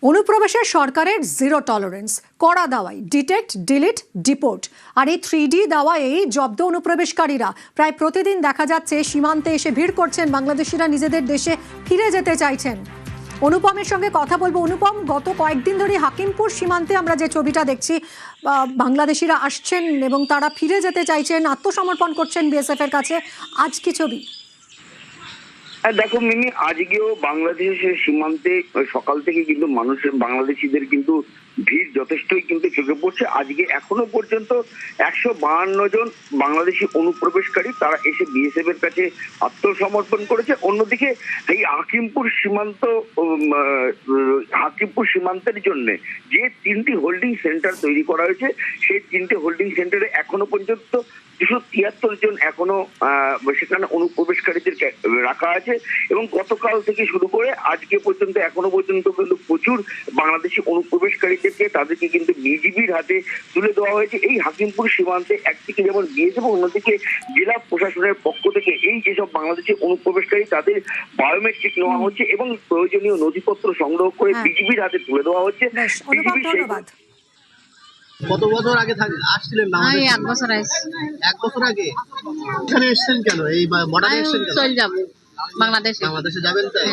অনুপ্রবেশের সরকারের zero tolerance, কড়া দাওয়াই, ডিটেক্ট, ডিলিট, ডিপোর্ট। আর এই 3D দাওয়াই জব্দ অনুপ্রবেশকারীরা প্রায় প্রতিদিন দেখা যাচ্ছে সীমান্তে এসে ভিড় করছেন। বাংলাদেশিরা নিজেদের দেশে ফিরে যেতে চাইছেন। অনুপমের সঙ্গে কথা বলবো। অনুপম, গত কয়েকদিন ধরে হাকিমপুর সীমান্তে আমরা যে ছবিটা দেখছি, বাংলাদেশিরা আসছেন এবং তারা ফিরে যেতে চাইছেন, আত্মসমর্পণ করছেন বিএসএফ এর কাছে। আজ কি ছবি? দেখো মিমি, আজকেও বাংলাদেশের সীমান্তে সকাল থেকে কিন্তু বাংলাদেশিদের কিন্তু ভিড় যথেষ্টই কিন্তু চোখে পড়ছে। আজকে এখনো পর্যন্ত 152 জন বাংলাদেশি অনুপ্রবেশকারী তারা এসে বিএসএফ এর কাছে আত্মসমর্পণ করেছে। অন্যদিকে এই হাকিমপুর সীমান্তের জন্য যে 3টি হোল্ডিং সেন্টার তৈরি করা হয়েছে, সেই 3টে হোল্ডিং সেন্টারে এখনো পর্যন্ত 273 জন এখনো সেখানে অনুপ্রবেশকারীদের রাখা আছে। এবং গতকাল থেকে শুরু করে আজকে পর্যন্ত এখনো পর্যন্ত কিন্তু প্রচুর বাংলাদেশি অনুপ্রবেশকারীদেরকে তাদেরকে কিন্তু বিজিবির হাতে তুলে দেওয়া হয়েছে। এই হাকিমপুর সীমান্তে একদিকে যেমন বিএসএফ, অন্যদিকে জেলা প্রশাসনের পক্ষ থেকে এই যেসব বাংলাদেশি অনুপ্রবেশকারী তাদের বায়োমেট্রিক নেওয়া হচ্ছে এবং প্রয়োজনীয় নথিপত্র সংগ্রহ করে বিজিবির হাতে তুলে দেওয়া হচ্ছে। কত বছর আগে আসছিলেন? এক বছর এক বছর আগে এখানে এসেছেন কেন? এই বর্ডারে এসেছেন কেন? চলে যাব বাংলাদেশে যাবেন তাই?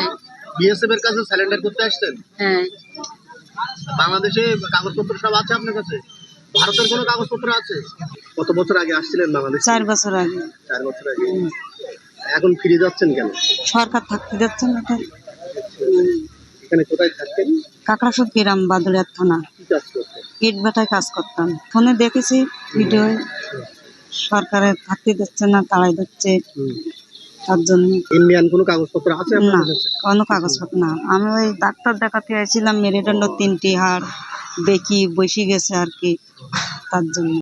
বিএসএফ এর কাছে সারেন্ডার করতে আসছেন? হ্যাঁ। বাংলাদেশে কাগজপত্র সব আছে আপনার কাছে? ভারতের কোনো কাগজপত্র আছে? কত বছর আগে আসছিলেন বাংলাদেশে? 4 বছর আগে। 4 বছর আগে। এখন ফিরে যাচ্ছেন কেন? সরকার থাকতে যাচ্ছেন না। এখানে কোথায় থাকতেন? কাকড়াসুদ গ্রাম, বাদুড়িয়া থানা। কি কাজ করতেন? ইট ভাটায় কাজ করতাম। ফোনে দেখেছি ভিডিও, সরকারে থাকতে দিচ্ছে না, তাড়াই দিচ্ছে। তার জন্য ইন্ডিয়ান কোনো কাগজপত্র আছে না, আপনার কাছে? কোনো কাগজপত্র না। আমি ওই ডাক্তার দেখাতে আসছিলাম, মেরুদণ্ড 3টি হাড় বেঁকি বসে গেছে আর কি, তার জন্য।